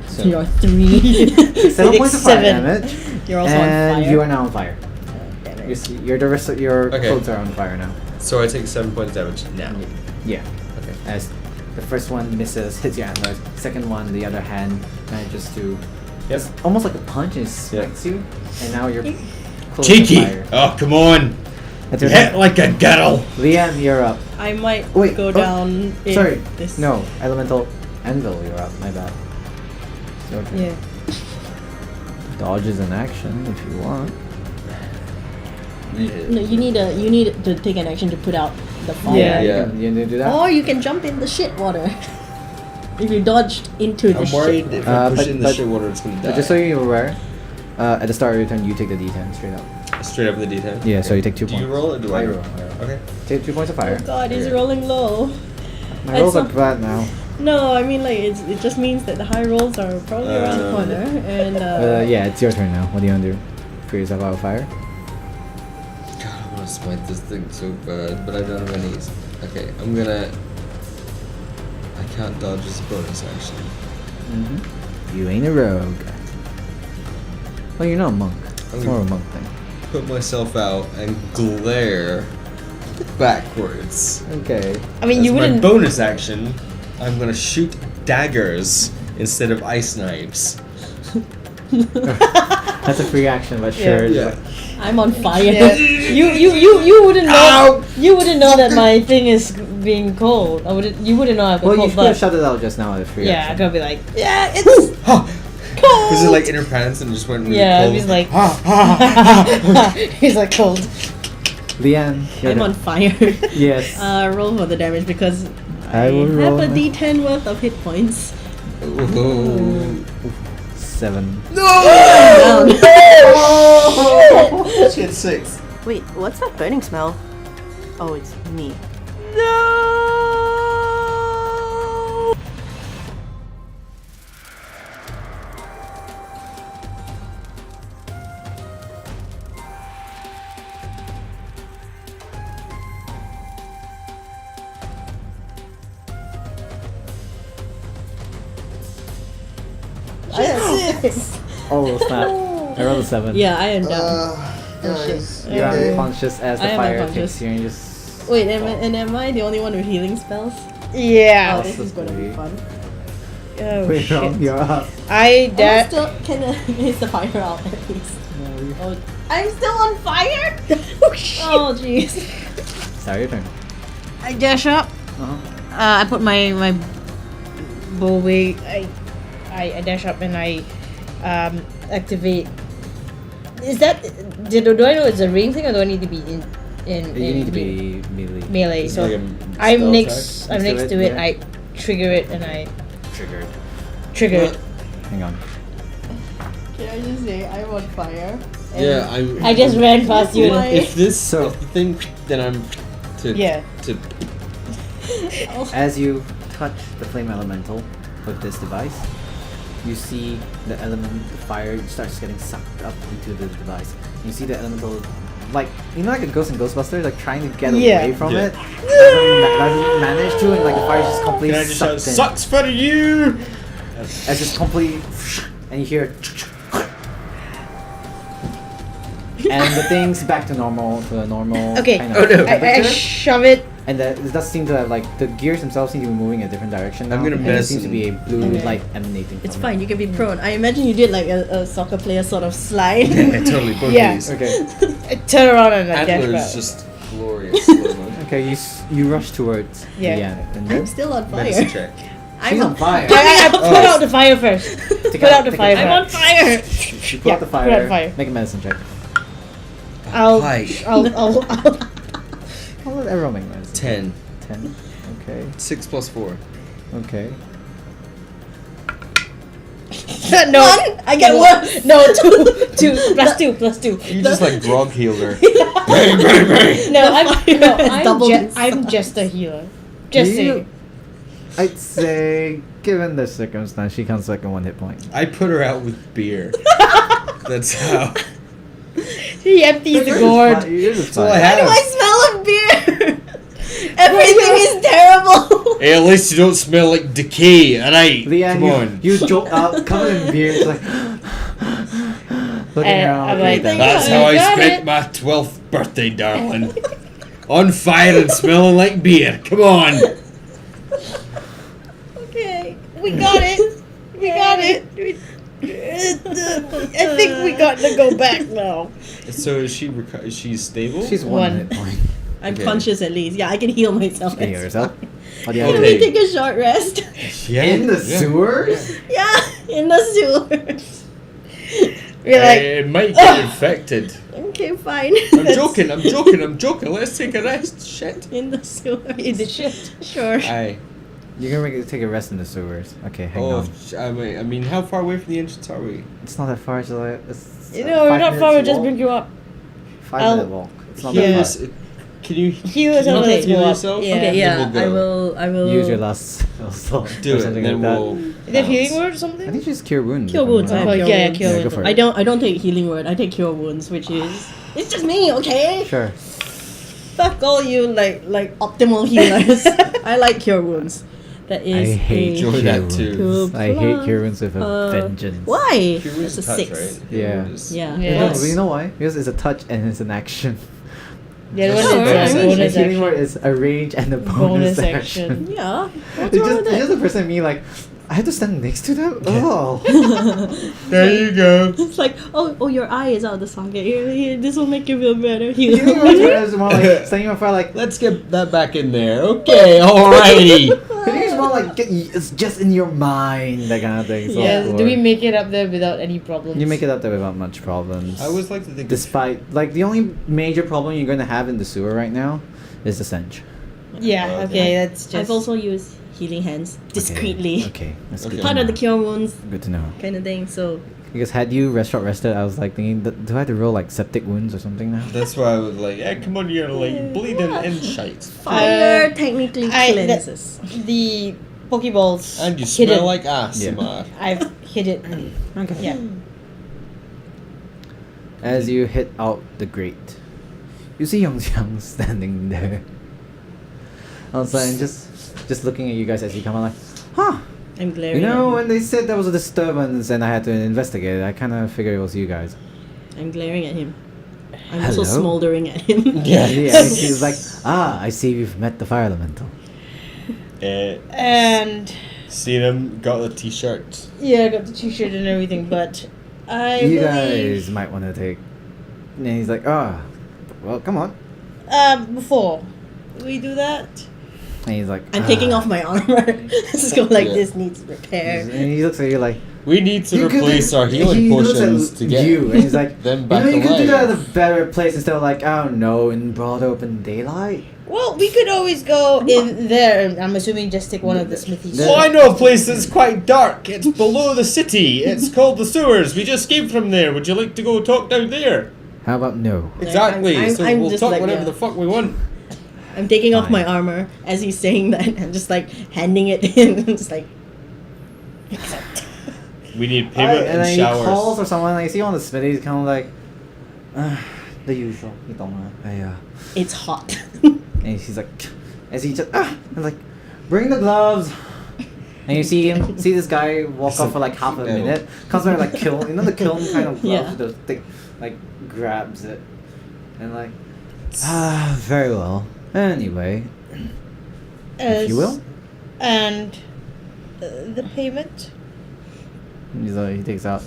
So you're 3. 7 points of fire 7. damage. You're also and on fire. you are now on fire. Damn it. You see, the rest of your Okay. clothes are on fire now. So I take 7 points damage now. Yeah. Okay. As the first one misses, hits your antlers. Second one, the other hand manages to. Yep. It's almost like a punch and smacks you, and now you're close Cheeky! to fire. Oh, come on! That's your Hit turn. like a girl! Lian, you're up. I might Wait, go oh, down. In Sorry, This. no, Elemental Anvil, you're up. My bad. It's your turn. Yeah. Dodge is an action if you want. No, you need to take an action to put out the fire. Yeah, Yeah. You can do that. Or you can jump in the shit water. If you dodged into the I'm shit. worried if I push but- it in the but- shit water, it's gonna die. But just so you're aware, at the start of your turn, you take the D10 straight up. Straight up in the D10? Yeah, so you take 2 Do points. you roll it or do I I roll? roll. Okay. Take 2 points of fire. Oh god, he's Okay. rolling low. My rolls are It's bad now. No, I mean like it just means that the high rolls are probably around the corner and Yeah, it's your turn now. What do you want to do? Free yourself out of fire? God, I want to smite this thing so bad, but I don't have any. Okay, I'm gonna. I can't dodge as a bonus action. Mm-hmm. You ain't a rogue. Well, you're not a monk. It's I'm more of a gonna monk thing. put myself out and glare backwards. Okay. I mean, As you my wouldn't. bonus action, I'm gonna shoot daggers instead of ice knives. That's a free action, but sure. Yeah. I'm on fire. Yeah. You wouldn't know. You wouldn't know that my thing is being cold. I wouldn't. You wouldn't know I've got Well, you cold could have butt. shut it out just now as free Yeah, I'm action. gonna be like, yeah, it's cold. Was it like inner pants and just went really Yeah, cold? he's like, he's like cold. Leanne, you're I'm the- on fire. Yes. Roll for the damage because I will have roll a now. D10 worth of hit points. Ooh. 7. Down. Shit, 6. Wait, what's that burning smell? Oh, it's me. Oh, snap. I rolled a 7. Yeah, I am down. Guys. You're unconscious as I the am fire unconscious. takes you and you just. Wait, am I the only one with healing spells? Yeah. Oh, this is gonna be fun. Oh Wait, Rong, shit. you're up. I That da- still can hit the fire out at least. Oh, I'm still on fire. oh jeez. Sorry, your turn. I dash up. Uh-huh. I put my bow away. I dash up and I activate. Is that do I know it's a ring thing or do I need to be in You need to be melee. melee? It's So like a I'm spell next. I'm Next next to to it, it. yeah. I trigger it and I Triggered. trigger it. Hang on. Can I just say I'm on fire? Yeah, I'm. I just ran past you. My- If this So- if the thing, then I'm to Yeah. to As you touch the flame elemental, with this device, you see the element, the fire starts getting sucked up into the device. You see the elemental, like, you know, like a ghost in Ghostbusters, like trying to get away from it. Doesn't manage to, and like the fire just completely Can I just shout, sucked in. sucks for you? It's just completely, and you hear, and the thing's back to normal, to a normal Okay. kind of Oh, no. I temperature. shove it. And it does seem to have, like, the gears themselves seem to be moving in a different direction now. I'm gonna and there mess seems to and- be a blue light emanating from It's it. fine. You can be prone. I imagine you did like a soccer player sort of slide. Yeah, totally. Both Yeah. these. Okay. I turn around and I dash Antler's back. just glorious. slow motion. Okay, you rush towards Yeah. Lian, and I'm then still on fire. Medicine check. she's on fire. I put out the fire first. Put out the fire I'm first. on fire. She put out the fire. put out fire. Make a medicine check. I'll Hi. I'll How let everyone make medicine? 10. 10. Okay. 6 plus 4. Okay. no. I get one. No, two plus two. You just like grog healer. No, I'm double this. I'm just a healer. Just You- saying. I'd say, given the circumstance, she comes like in 1 hit point. I put her out with beer. That's how. He empties the gourd. You're just That's all I fine. Why do have. I smell of beer? Everything is terrible. Hey, at least you don't smell like decay, alright? Lian, Come on. you jolt out, covered in beer, it's like looking around. I'm okay, like, then. That's You how I got spent it. my 12th birthday, darling. On fire and smelling like beer. Come on. Okay, we got it. We got it. I think we got to go back now. So is she is she stable? She's One. 1 hit point. I'm Okay. conscious at least. Yeah, I can heal myself. You can heal yourself. What do you Can have? we Okay. take a short rest? yeah. In the sewers? Yeah, in the sewers. We're like, it might get infected. okay, fine. I'm joking. Let's take a rest. Shit. In the sewer. In the shit. Sure. Aye. You're gonna take a rest in the sewers. Okay, hang Oh, on. I mean, how far away from the entrance are we? It's not that far, it's like it's You know, we're 5 not far. We'll minutes just walk. bring you up. 5-minute walk. It's not Heal that us. far. Can you Heal us can and you let's heal go up. yourself? Yeah. Okay, Then yeah. we'll go. I will. Use your last spell Do or it, something then like that. we'll. Is that healing bounce. word or something? I think just cure wounds. Cure if I'm wounds, not I wrong. Oh, Cure yeah, wounds. cure Yeah, go wounds. for it. I don't take healing word. I take cure wounds, which is it's just me, okay? Sure. Fuck all you like optimal healers. I like cure wounds. That is I hate a Enjoy cure that wounds. too. Cool. I hate cure wounds with a Uh, vengeance. Why? Cure wounds It's a touch, 6. right? Yeah. Wounds. Yeah. Yeah. No, Yes. but you know why? Because it's a touch and it's an action. The other one Sure, is I a mean, bonus healing action. word is a range and a bonus, Bonus action. action. Yeah. What's It's wrong just, with it's that? just a person me like, I have to stand next to them? Oh. There you go. It's like, oh, your eye is out of the socket. Here, this will make you feel better. Healing Heal. words is more like standing on fire like, Let's get that back in there. Okay, alrighty. healing is more like, it's just in your mind, that kind of thing. So Yes. Do we make it up there without any problems? You make it up there without much problems. I always like to think. Despite, like, the only major problem you're going to have in the sewer right now is the stench. Yeah. Okay. That's just. I've also used healing hands discreetly. Okay, that's Okay. good. Part to of the know. cure wounds Good to know. kind of thing. So Because had you rested, I was like thinking, do I have to roll like septic wounds or something now? That's why I was like, Yeah, come on, you're like bleeding and shite. fire technically I- cleanses. the Pokeballs. And you hidden. smell like ass, Yeah. Samar. I've hit it. Okay. Yeah. As you hit out the grate, you see Yongxiang standing there outside and just looking at you guys as you come out like, huh. I'm glaring. You know, at when they said there was a disturbance and I had to investigate, I kind of figured it was you guys. him. I'm glaring at him. I'm also Hello? smoldering at him. Yeah, and he was like, I see you've met the fire elemental. And Seen him, got the t-shirt. yeah, I got the T-shirt and everything, but I You believe. guys might want to take. And he's like, well, come on. Before we do that, And he's like, I'm taking off my armor. Just go like Yeah. this needs repair. And he looks at you like, We need to You could- replace our healing he looks at potions to get you, and he's like, them you back know, you could do that alive. at a better place instead of like, I don't know, in broad open daylight. well, we could always go in there. And I'm assuming just take one of the smithies. The- Oh, I know a place that's quite dark. It's below the city. It's called the sewers. We just came from there. Would you like to go talk down there? How about no? Exactly. I'm- I'm we'll just talk like, whatever yeah. the fuck we want. I'm taking off Fine. my armor as he's saying that. I'm just like handing it in. Just like, We need payment and then and he calls showers. or someone, like, you see on the Smitty, he's kind of like, the usual. You don't know. It's hot. And he's like, as he just, and like, bring the gloves. And you see this guy walk off for like half a minute. Comes back like kiln, the kiln kind of gloves with the thing, like grabs it, and like, very well. Anyway, if you will. And the payment? He's like, he takes out.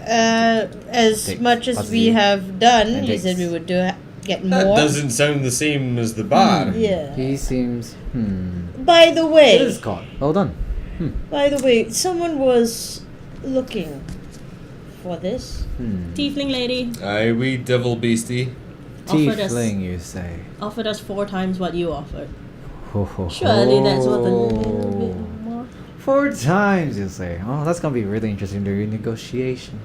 As much as we have done, he said we would get more. That doesn't sound the same as the bar. Yeah. He seems. By the way. It is gone. Well done. By the way, someone was looking for this. Tiefling lady Aye, we devil beastie. offered us Tiefling, you say? 4 times what you offered. Ho, ho, Surely that's worth a ho. little bit more. 4 times, you say? Oh, that's gonna be really interesting during negotiation.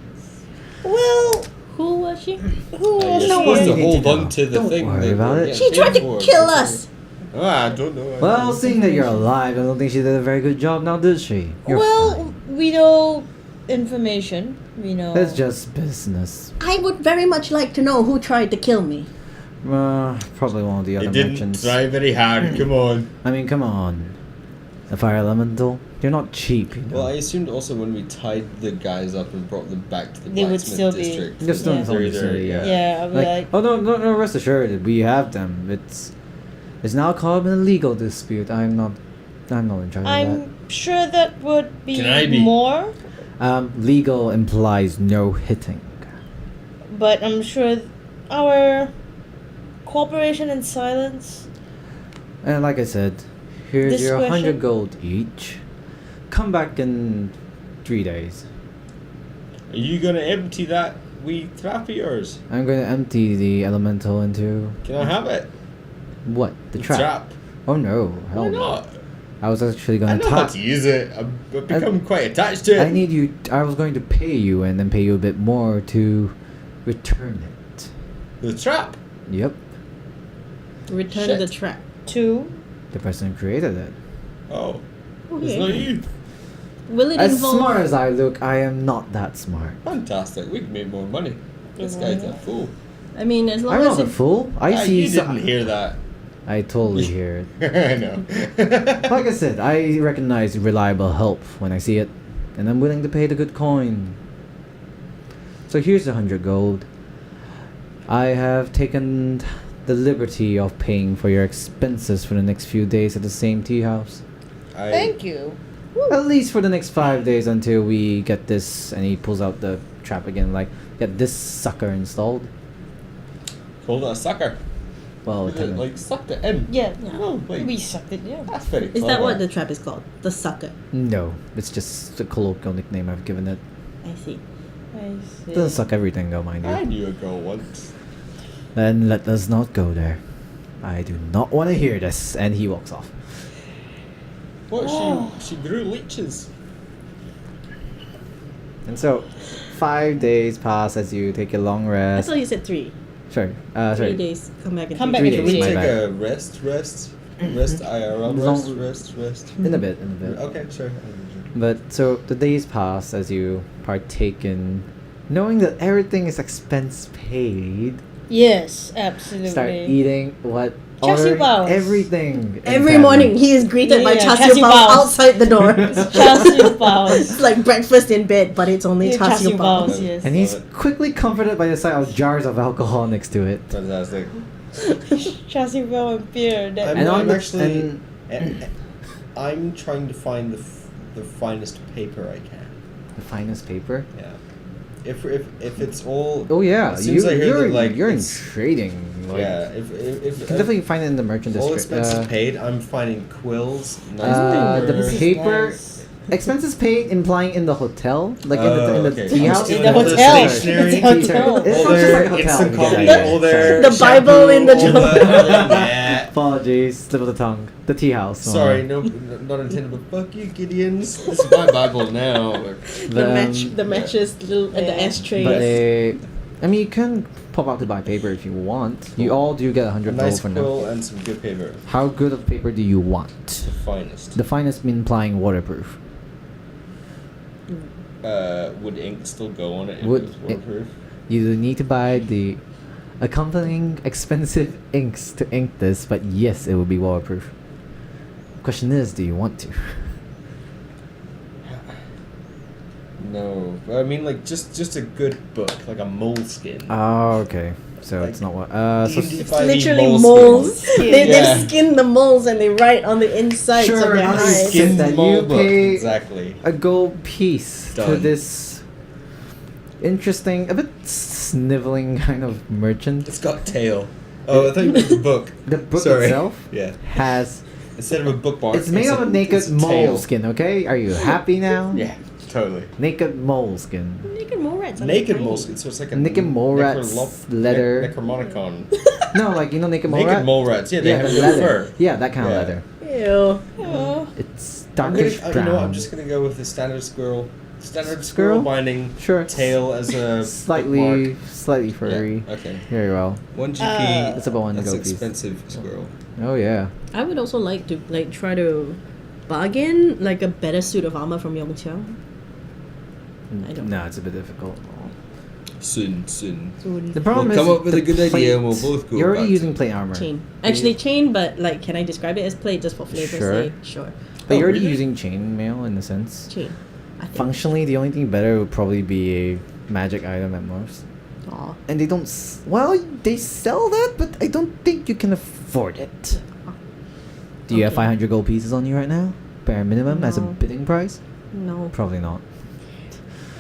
Well, Who was she? who was You're she? supposed to You need hold to on know. to the Don't thing. worry that about we're it. getting She tried paid to for. kill us. I don't know. Well, seeing that you're alive, I don't think she did a very good job now, did she? You're Well, fine. we know information. We know. It's just business. I would very much like to know who tried to kill me. Probably one of the They other didn't merchants. try very hard. Come on. I mean, come on. The fire elemental? They're not cheap, you know. Well, I assumed also when we tied the guys up and brought them back to the They would blacksmith still be- district. They're still in Yeah. some They're either- city, yeah. Yeah, I'll be like, Oh no! Rest assured, we have them. It's now called a legal dispute. I'm not in charge of I'm sure that would be, Can I be? more, that. Legal implies no hitting. but I'm sure our cooperation and silence. And like I said, here's your Discretion? 100 gold each. Come back in 3 days. Are you gonna empty that wee trap of yours? I'm going to empty the elemental into Can I have it? what? The trap. Oh no! Hell Why no. not? I was actually I going know to how to use it. I've become quite attached to it. I need you. I was going to pay you and then pay you a bit more to return it. The trap. Yep, Return Shit. the trap. Two. the person who created it. Oh, it's Okay. not you. Will it As involve? smart as I look, I am not that smart. Fantastic. We can make more money. This guy's a fool. I mean, as long I'm as not a fool. I see. You didn't hear that. I totally hear it. I know. Like I said, I recognize reliable help when I see it, and I'm willing to pay the good coin. So here's 100 gold. I have taken the liberty of paying for your expenses for the next few days at the same tea house. Thank you. At least for the next 5 days until we get this, and he pulls out the trap again, like, get this sucker installed. Called it a sucker. Well, Is it like sucked it in? Yeah. Oh, like, We sucked it, yeah. that's very Is clever. that what the trap is called? The sucker. no, it's just a colloquial nickname I've given it. I see. I It see. doesn't suck everything though, mind I you. knew a girl once. Then let us not go there. I do not want to hear this. And he walks off. What? She grew leeches. And so, 5 days pass as you take a long I rest. thought you said 3. Sorry, 3 sorry. days. Come back in Come 3 back Three in Can days, we my take bad. a rest IRL, Long- rest? In a bit. Okay, sure. But so the days pass as you partake in, knowing that everything is expense paid. Yes, absolutely. Start eating what? Char siu ordering baos. everything. in Every family. morning, he is greeted by Yeah, char char siu siu bao baos. outside the door. Char siu baos. It's like breakfast in bed, but it's only Yeah, char siu bao. baos, yes. And he's Love it. quickly comforted by the sight of jars of alcohol next to it. Fantastic. Char siu bao and beer. That And on I'm the- actually. and- I'm trying to find the finest paper I can. The finest paper. Yeah. If it's all. Oh yeah, As soon as I hear you're that, like, you're in it's- trading. Like, Yeah. If you can definitely find it in the merchant all district. expenses paid, I'm finding quills, nice the paper. This is paper nice. expenses paid implying in the hotel, like in the okay. tea house. In the All the hotel. stationery, It's a hotel. It's all not just their like a hotel. instant Yeah, coffee, yeah, yeah. all their The Bible in the shampoo, all yeah. Apologies, slip of the tongue. The tea house. Sorry, no, not intended, but fuck you, Gideons. This is my Bible now. The matches little at the Yeah. ashtray. But I mean, you can pop out to buy paper if you want. You all do get A 100 nice gold for now. quill and some good paper. How good of paper do you want? The finest. The finest mean implying waterproof. Would ink still go on it if Would it was waterproof? You need to buy the accompanying expensive inks to ink this, but yes, it will be waterproof. Question is, do you want to? No. I mean, like, just a good book, like a moleskin. Oh, okay. So it's not what. So D&D It's 5e literally moleskin. moles. They Yeah. skin the moles and they write on the insides of Sure, their not eyes. skin. that mole you book, pay- exactly. a gold piece to Done. this interesting, a bit sniveling kind of merchant. It's got tail. Oh, I thought you meant the book. The book Sorry. itself Yeah. has. Instead of a bookmark, It's made of a naked it's a tail. moleskin. Okay, are you happy now? Yeah, totally. Naked moleskin. Naked mole rats. are Naked tiny. moleskin, so it's like a Naked mole rats, leather. Necromonicon. No, like you know, naked mole Naked rat. mole rats. Yeah, they Yeah, have the no leather. fur. Yeah, that kind Yeah. of leather. Ew. Oh. It's I'm gonna, darkish brown. you know what? I'm just gonna go with the standard squirrel. Standard Squirrel? squirrel binding. Sure. Tail as a slightly bookmark. furry. Yeah, okay. Very well. 1 GP. It's about 1 That's gold piece. expensive squirrel. Oh yeah. I would also like to try to bargain like a better suit of armor from Yongqiao. I don't No, it's a bit difficult. Soon. Soon. The problem We'll is come up with the a good idea and we'll plate- both go You're already back using to- plate armor. Chain. Actually, chain, but like, can I describe it as plate just for flavor's Sure. sake? Sure. But you're already really? using chain mail in a sense. Chain. I think. Functionally, the only thing better would probably be a magic item at most. Aw. And they don't. Well, they sell that, but I don't think you can afford it. Do you have Okay. 500 gold pieces on you right now? Bare minimum as a No. bidding price? No. Probably not.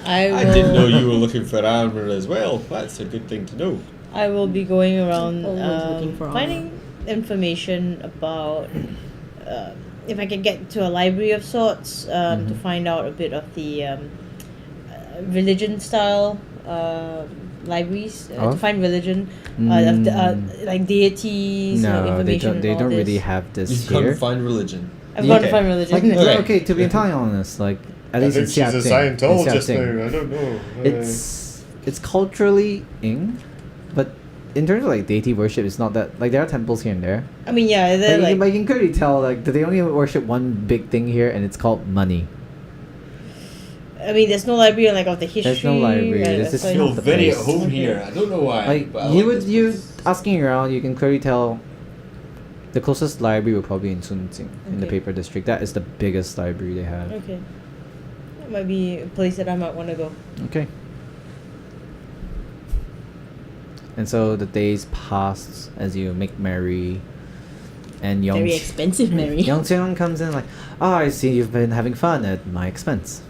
I didn't know you were looking for armor as well. That's a good thing to know. I will be going around Always looking for armor. finding information about if I can get to a library of sorts to find out a bit of the religion style libraries Oh? to find religion of the, like deities No, they information don't. They and all don't really this. have this You've here. got to find religion. I've got to Okay. find religion. Like, Okay. okay, to be entirely honest, like at I least in think she's a Xiaoting, in Scientologist Xiaoting, now. I don't know. it's culturally Ying, but in terms of like deity worship, it's not that like there are temples here and there. I mean, yeah, But they're you, like but you can clearly tell like that they only worship one big thing here, and it's called money. I mean, there's no library like of the history. There's no library, there's that's just why- no- Feel the very at place. home Okay. here. I don't know why. Like but I you like would this you place. asking around, you can clearly tell. The closest library will probably in Sunqing in the Okay. paper district. That is the biggest library they have. Okay, that might be a place that I might want to go. Okay. And so the days pass as you make merry, and Young Very expensive, Mary. Young Cheon comes in like, "Oh, I see you've been having fun at my expense."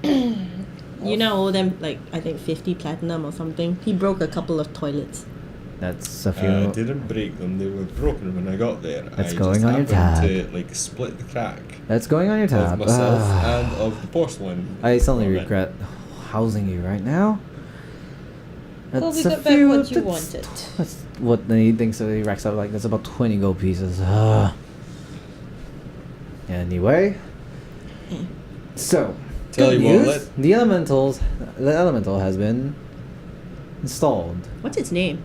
You now owe them like I think 50 platinum or something. He broke a couple of toilets. That's a few. I didn't break them; they were broken when I got there. That's I going just on your happened to like split the crack That's going on your tab. of myself Ah. and of the porcelain. I suddenly Alright. regret housing you right now. Well, we That's a got back few- what you that's- wanted. That's what he thinks that he racks up like. That's about 20 gold pieces. Ah. Anyway. So, Tell good you what, news. The elemental has been installed. What's its name?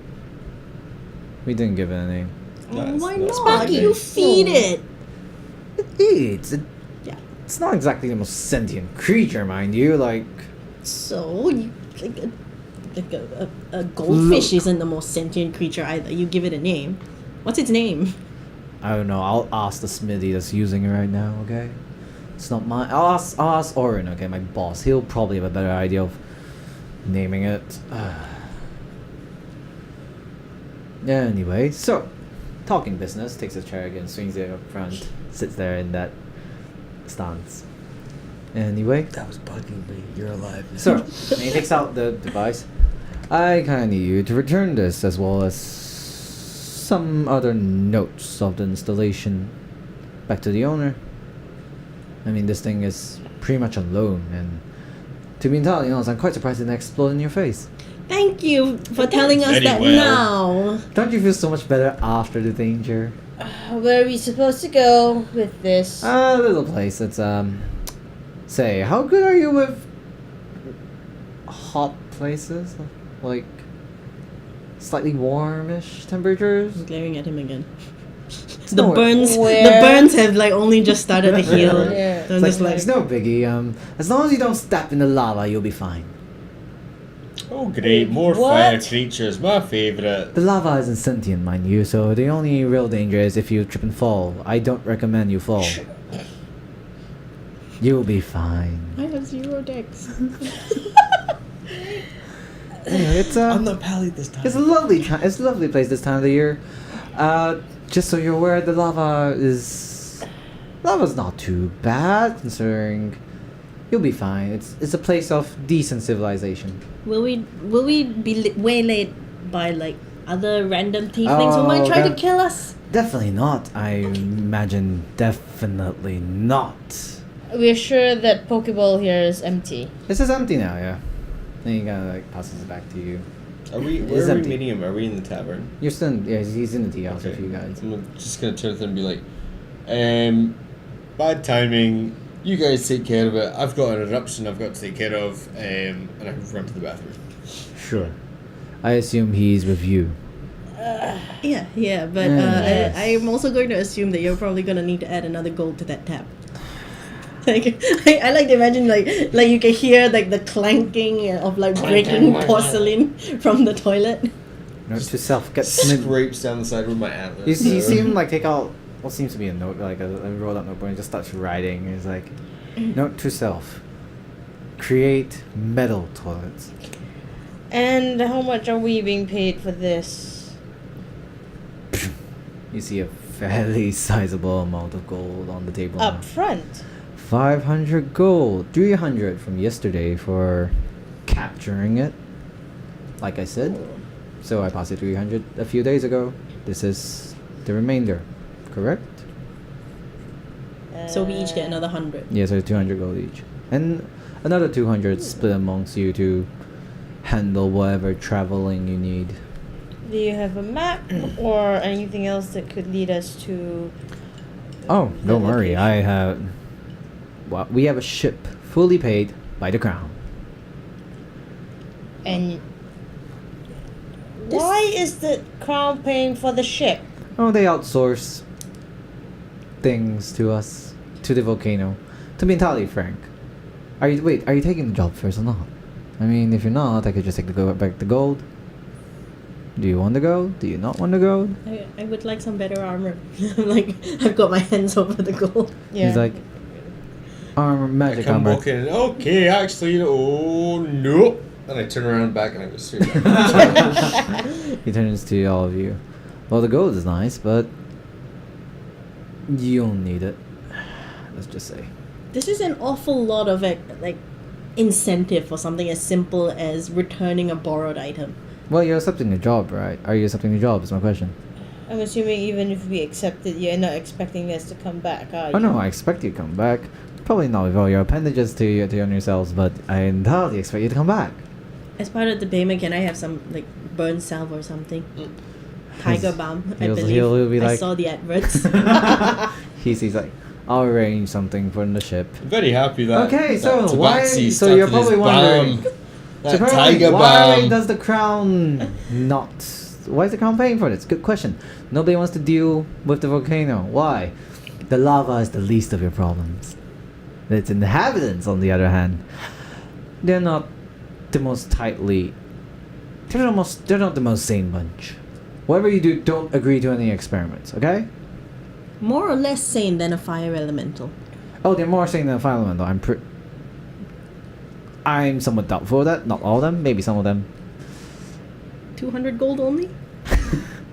We didn't give it a name. That's Why not not? Sparky. You feed it. Yeah. It's not exactly the most sentient creature, mind you. Like, So you like a goldfish Look. isn't the most sentient creature either. You give it a name. What's its name? I don't know. I'll ask the smithy that's using it right now. Okay, it's not mine. I'll ask Orin. Okay, my boss. He'll probably have a better idea of naming it. Anyway, so talking business. Takes a chair again, swings it up front, sits there in that stance. Anyway, That was bugging me. You're alive now. so when he takes out the device, I kind of need you to return this as well as some other notes of the installation back to the owner. I mean, this thing is pretty much on loan, and to be entirely honest, I'm quite surprised it didn't explode in your face. Thank you for telling us that Very now. Don't you feel so much better after the danger? Where are we supposed to go with this? A little place. It's say, how good are you with hot places? Like slightly warmish temperatures. I'm glaring at him again. no- Where? The burns have like only just started to heal. Yeah. So I'm It's just like, like, it's no biggie. As long as you don't step in the lava, you'll be fine. Oh, great. More What? fire creatures. My favourite. The lava isn't sentient, mind you, so the only real danger is if you trip and fall. I don't recommend you fall. You'll be fine. I have 0 decks. Anyway, it's I'm not pally this time. it's a lovely it's a lovely place this time of the year. Just so you're aware, lava's not too bad considering you'll be fine. It's a place of decent civilization. Will we be waylaid by like other random tieflings who might try to that- kill us? Definitely not. I imagine definitely not. We're sure that Pokeball here is empty. This is empty now, yeah. Then he kind of like passes it back to you. Are we? It's Where are we empty. meeting him? Are we in the tavern? You're still, yeah, he's in the tea house with you guys. I'm just gonna turn to him and be like, bad timing. You guys take care of it. I've got an eruption I've got to take care of, and I run to the bathroom. Sure. I assume he's with you. Yeah, but Yes. I am also going to assume that you're probably going to need to add another gold to that tab. Like, I like to imagine like you can hear like the clanking of like breaking porcelain from the toilet. Note to self, get Scrapes down the side with my atlas. You see him like take out what seems to be a note, like a rolled up notebook, and just starts writing. It's like, note to self: create metal toilets. And how much are we being paid for this? You see a fairly sizable amount of gold on the table. now. Up front. 500 gold, 300 from yesterday for capturing it. Like I said, so I passed it 300 a few days ago. This is the remainder, correct? So we each get another 100. Yeah, so 200 gold each. And another 200 split amongst you to handle whatever traveling you need. Do you have a map or anything else that could lead us to? Oh, don't worry. location. I have. Well, we have a ship fully paid by the crown. And why is the crown paying for the ship? Oh, they outsource things to us, to the volcano. To be entirely frank, are you taking the job first or not? I mean, if you're not, I could just take back the gold. Do you want the gold? Do you not want the gold? I would like some better armor. Like, I've got my hands over the gold. Yeah. He's like, armor, I magic come armor. walking in. Okay, actually, oh no. Then I turn around back and I go straight back. He turns to all of you. Well, the gold is nice, but you don't need it. Let's just say. This is an awful lot of like incentive for something as simple as returning a borrowed item. Well, you're accepting the job, right? Are you accepting the job? Is my question. I'm assuming even if we accept it, you're not expecting us to come back, are you? Oh no, I expect you to come back. Probably not with all your appendages to yourselves, but I entirely expect you to come back. As part of the payment, can I have some like burn salve or something? Tiger balm, I believe. he'll be I like- saw the adverts. He's like, I'll arrange something for the ship. I'm very happy that. Okay, that so why? Tabaxi So you're started his probably wondering. balm. That So probably tiger why balm. does the crown not? Why is the crown paying for this? Good question. Nobody wants to deal with the volcano. Why? The lava is the least of your problems. Its inhabitants, on the other hand, they're not the most tightly. They're not the most sane bunch. Whatever you do, don't agree to any experiments. Okay? More or less sane than a fire elemental. Oh, they're more sane than a fire elemental. I'm somewhat doubtful of that. Not all of them. Maybe some of them. 200 gold only?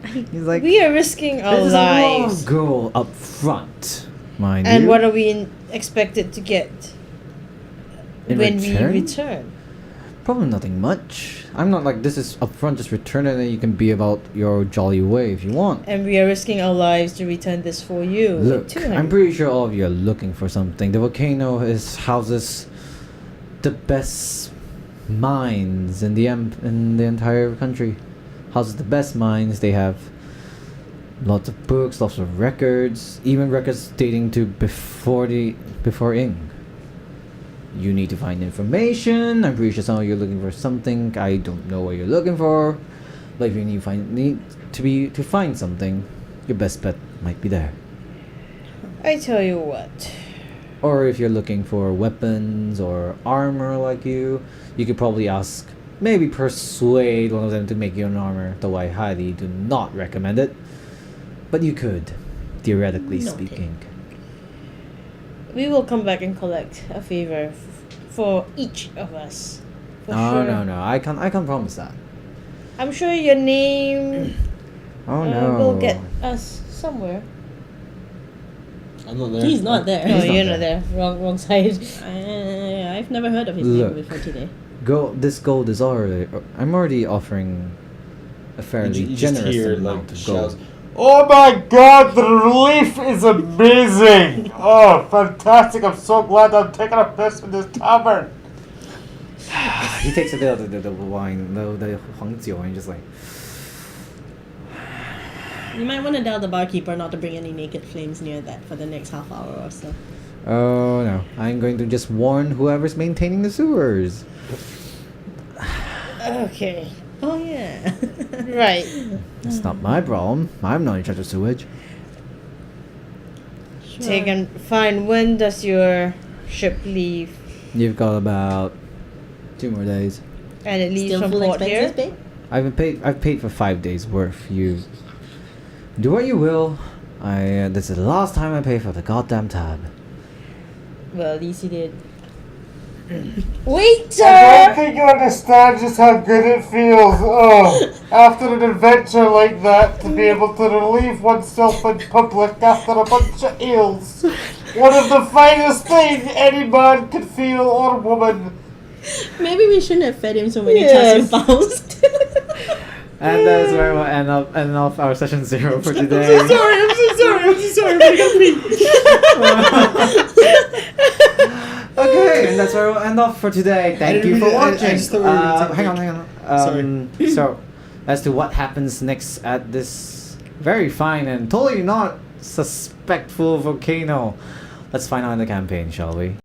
He's like, We are risking our this is a lot lives. of gold up front, mind And you. what are we expected to get In when return? we return? Probably nothing much. I'm not like this is up front. Just return it, and then you can be about your jolly way if you want. And we are risking our lives to return this for you. Look, 200. I'm pretty sure all of you are looking for something. The volcano houses the best mines in the entire country. Houses the best mines. They have lots of books, lots of records, even records dating to before YING. You need to find information. I'm pretty sure some of you are looking for something. I don't know what you're looking for. But if you need to find something, your best bet might be there. I tell you what. Or if you're looking for weapons or armor like you could probably ask, maybe persuade one of them to make you an armor, though I highly do not recommend it. But you could, theoretically speaking. We will come back and collect a favor for each of us. For No, sure. no, I can't promise that. I'm sure your name Oh no. will get us somewhere. I'm not there. He's not there. No, not you're there. not there. Wrong side. I've never heard of his Look. name before today. This gold is already. I'm already offering a fairly You just generous hear, amount of gold. shouts. Oh my god, the relief is amazing! Oh, fantastic. I'm so glad I'm taking a piss in this tavern. He takes a bit of the wine, the Huangjiu, and just like. You might want to tell the barkeeper not to bring any naked flames near that for the next half hour or so. Oh no, I'm going to just warn whoever's maintaining the sewers. Okay. Oh yeah. Right. It's not my problem. I'm not in charge of sewage. Take and find, when does your ship leave? You've got about 2 more days. And it leaves Still from full port here? expenses, babe? I've paid for 5 days worth. You do what you will. This is the last time I pay for the goddamn tab. Well, at least you did. I Waiter! don't think you understand just how good it feels. Oh, after an adventure like that, to be able to relieve oneself in public after a bunch of eels. One of the finest things any man could feel or woman. Maybe we shouldn't have fed him so many Yes. char siu baos. And that's where we'll end off our session 0 for today. I'm so sorry, but I gotta pee. Okay, and that's where we'll end off for today. Thank you for I watching. just thought we were gonna take a Hang on. So, as to what happens next at this very fine and totally not suspectful volcano, let's find out in the campaign, shall we?